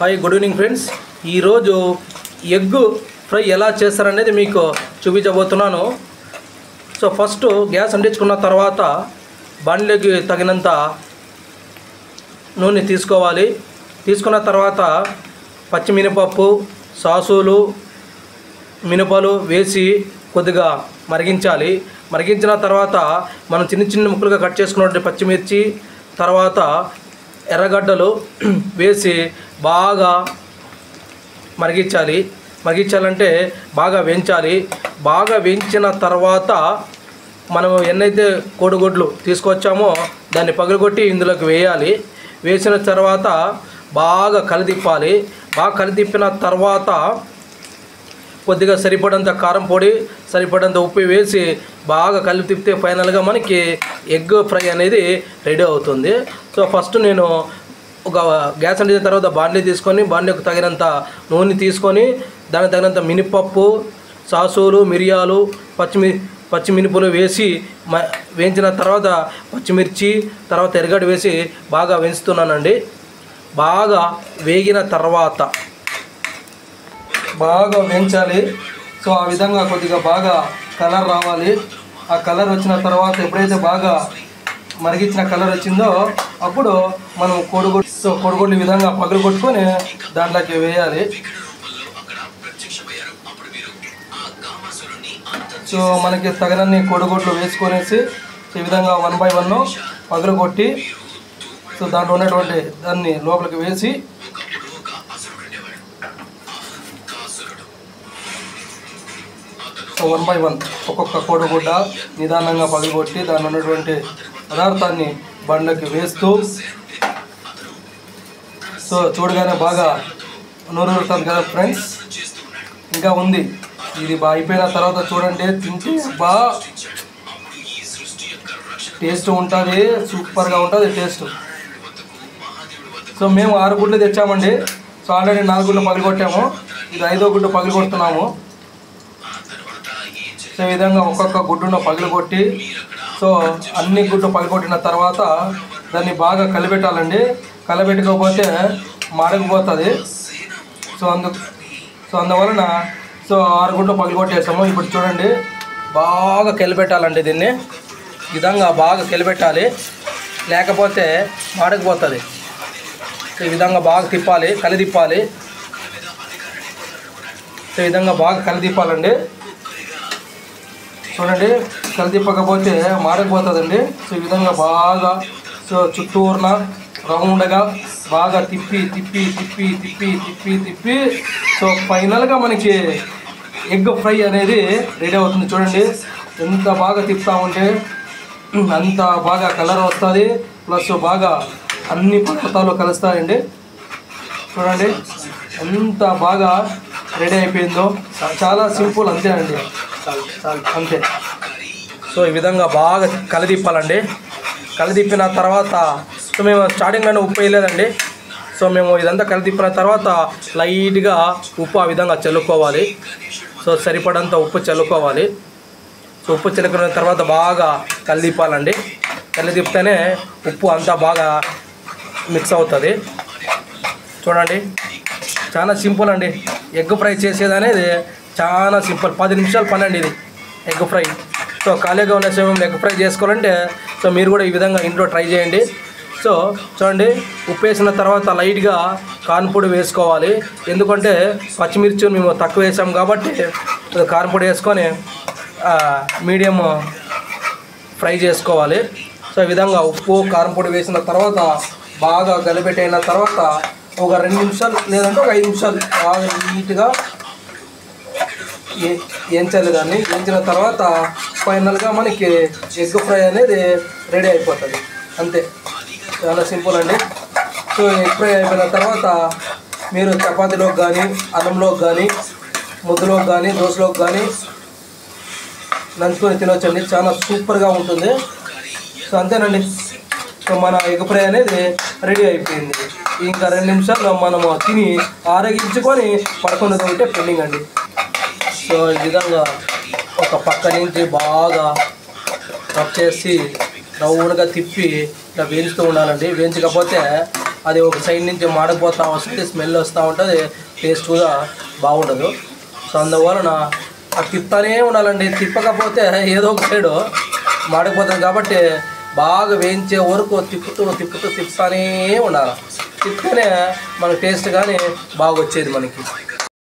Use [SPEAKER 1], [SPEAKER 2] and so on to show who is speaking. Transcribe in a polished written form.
[SPEAKER 1] Hi good evening friends. ఈరోజు egg fry ఎలా చేస్తారనేది మీకు చూపించబోతున్నాను. సో ఫస్ట్ గ్యాస్ అంటించుకున్న తర్వాత బండ్లకి తగినంత నూనె తీసుకోవాలి. తీసుకున్న తర్వాత పచ్చిమినపప్పు, సాసులు, మినపలు వేసి కొద్దిగా మరిగించాలి. మరిగించిన తర్వాత మనం చిన్న చిన్న ముక్కలుగా కట్ చేసుకున్నటువంటి పచ్చిమిర్చి, తర్వాత ఎర్రగడ్డలు వేసి బాగా మరిగించాలంటే బాగా వేయించాలి. బాగా వేయించిన తర్వాత మనం ఎన్నైతే కోడిగుడ్లు తీసుకొచ్చామో దాన్ని పగలగొట్టి ఇందులోకి వేయాలి. వేసిన తర్వాత బాగా కలిదిప్పాలి. బాగా కలిదిప్పిన తర్వాత కొద్దిగా సరిపడంత కారం పొడి, సరిపడంత ఉప్పు వేసి బాగా కలిపి తిప్పితే ఫైనల్గా మనకి ఎగ్ ఫ్రై అనేది రెడీ అవుతుంది. సో ఫస్ట్ నేను ఒక గ్యాస్ అంటించిన తర్వాత బాండ్లీ తీసుకొని బాండ్లీకి తగినంత నూనె తీసుకొని దానికి తగినంత మినపప్పు, సాసులు, మిరియాలు, పచ్చిమినుపులు వేసి వేయించిన తర్వాత పచ్చిమిర్చి, తర్వాత ఎర్రగడ్డ వేసి బాగా వేయిస్తున్నానండి. బాగా వేగిన తర్వాత బాగా వేయించాలి. సో ఆ విధంగా కొద్దిగా బాగా కలర్ రావాలి. ఆ కలర్ వచ్చిన తర్వాత ఎప్పుడైతే బాగా మరిగించిన కలర్ వచ్చిందో అప్పుడు మనం కోడిగుడ్లు ఈ విధంగా పగలు కొట్టుకొని దాంట్లోకి వేయాలి. సో మనకి తగినన్ని కోడిగుడ్లు వేసుకొనేసి ఈ విధంగా 1 by 1 పగలు కొట్టి సో దాంట్లో ఉన్నటువంటి దాన్ని లోపలికి వేసి సో 1 by 1 ఒక్కొక్క కోడిగుడ్డ నిదానంగా పగలగొట్టి దాని ఉన్నటువంటి పదార్థాన్ని బండ్లకి వేస్తూ సో చూడగానే బాగా నూరుతుంది కదా ఫ్రెండ్స్. ఇంకా ఉంది, ఇది బాగా అయిపోయిన తర్వాత చూడండి, తింటే బాగా టేస్ట్ ఉంటుంది, సూపర్గా ఉంటుంది టేస్ట్. సో మేము 6 గుడ్లు తెచ్చామండి. సో ఆల్రెడీ 4 గుడ్లు పగలగొట్టాము, ఇది 5వ గుడ్డు పగలగొడుతున్నాము. సో ఈ విధంగా ఒక్కొక్క గుడ్డును పగలగొట్టి సో అన్ని గుడ్డు పగలగొట్టిన తర్వాత దాన్ని బాగా కలిపెట్టాలండి. కలిపెట్టకపోతే మాడకపోతుంది. సో అందువలన సో 6 గుడ్లు పగలగొట్టేసాము. ఇప్పుడు చూడండి బాగా కలిపెట్టాలండి. దీన్ని ఈ విధంగా బాగా కలిపెట్టాలి, లేకపోతే మాడకపోతుంది. సో ఈ విధంగా బాగా తిప్పాలి, కలిదిప్పాలి. సో ఈ విధంగా బాగా కలిదిప్పాలండి. చూడండి, కలిదిప్పకపోతే మాడకపోతుందండి. సో ఈ విధంగా బాగా సో చుట్టూరున రౌండ్గా బాగా తిప్పి తిప్పి తిప్పి తిప్పి తిప్పి తిప్పి సో ఫైనల్గా మనకి ఎగ్ ఫ్రై అనేది రెడీ అవుతుంది. చూడండి ఎంత బాగా తిప్పుతామంటే అంత బాగా కలర్ వస్తుంది, ప్లస్ బాగా అన్ని పదార్థాలు కలుస్తాయండి. చూడండి ఎంత బాగా రెడీ అయిపోయిందో, చాలా సింపుల్, అంతే అండి, అంతే. సో ఈ విధంగా బాగా కలిదిప్పాలండి. కలిదిప్పిన తర్వాత సో మేము స్టార్టింగ్లోనే ఉప్పు వేయలేదండి. సో మేము ఇదంతా కలిదిప్పిన తర్వాత లైట్గా ఉప్పు ఆ విధంగా చల్లుకోవాలి. సో సరిపడంత ఉప్పు చల్లుకోవాలి. సో ఉప్పు చల్లుకున్న తర్వాత బాగా కలిదిప్పాలండి. కలిదిప్పితేనే ఉప్పు అంతా బాగా మిక్స్ అవుతుంది. చూడండి చాలా సింపుల్ అండి. ఎగ్ ఫ్రై చేసేది అనేది చాలా సింపుల్, 10 నిమిషాలు పని అండి ఇది ఎగ్ ఫ్రై. సో ఖాళీగా ఉన్న సమయంలో ఎగ్ ఫ్రై చేసుకోవాలంటే సో మీరు కూడా ఈ విధంగా ఇంట్లో ట్రై చేయండి. సో చూడండి ఉప్పు వేసిన తర్వాత లైట్గా కారం పొడి వేసుకోవాలి. ఎందుకంటే పచ్చిమిర్చి మేము తక్కువ వేసాం కాబట్టి కారం పొడి వేసుకొని మీడియం ఫ్రై చేసుకోవాలి. సో ఈ విధంగా ఉప్పు కారం పొడి వేసిన తర్వాత బాగా కలిపెట్టైన తర్వాత ఒక 2 నిమిషాలు లేదంటే ఒక 5 నిమిషాలు బాగా నీట్గా వేయించాలి. దాన్ని వేయించిన తర్వాత ఫైనల్గా మనకి ఎగ్ ఫ్రై అనేది రెడీ అయిపోతుంది, అంతే. చాలా సింపుల్ అండి. సో ఎగ్ ఫ్రై అయిపోయిన తర్వాత మీరు చపాతీలోకి కానీ, అన్నంలోకి కానీ, ముద్దలోకి కానీ, దోశలోకి కానీ నంచుకొని తినొచ్చండి. చాలా సూపర్గా ఉంటుంది. సో అంతేనండి. సో మన ఎగ్ ఫ్రై అనేది రెడీ అయిపోయింది. ఇంకా 2 నిమిషాల్లో మనము తిని ఆరగించుకొని పడుకున్నది ఉంటే పెండింగ్ అండి. సో ఈ విధంగా ఒక పక్క నుంచి బాగా రబ్ చేసి రౌండ్గా తిప్పి ఇలా వేయించుతూ ఉండాలండి. వేయించకపోతే అది ఒక సైడ్ నుంచి మాడిపోతూ వస్తుంది, స్మెల్ వస్తూ ఉంటుంది, టేస్ట్ కూడా బాగుండదు. సో అందువలన అది తిప్పుతానే ఉండాలండి. తిప్పకపోతే ఏదో ఒక సైడు మాడిపోతుంది కాబట్టి బాగా వేయించే వరకు తిప్పుతానే ఉండాలి. తిప్పితేనే మన టేస్ట్ కానీ బాగా వచ్చేది మనకి.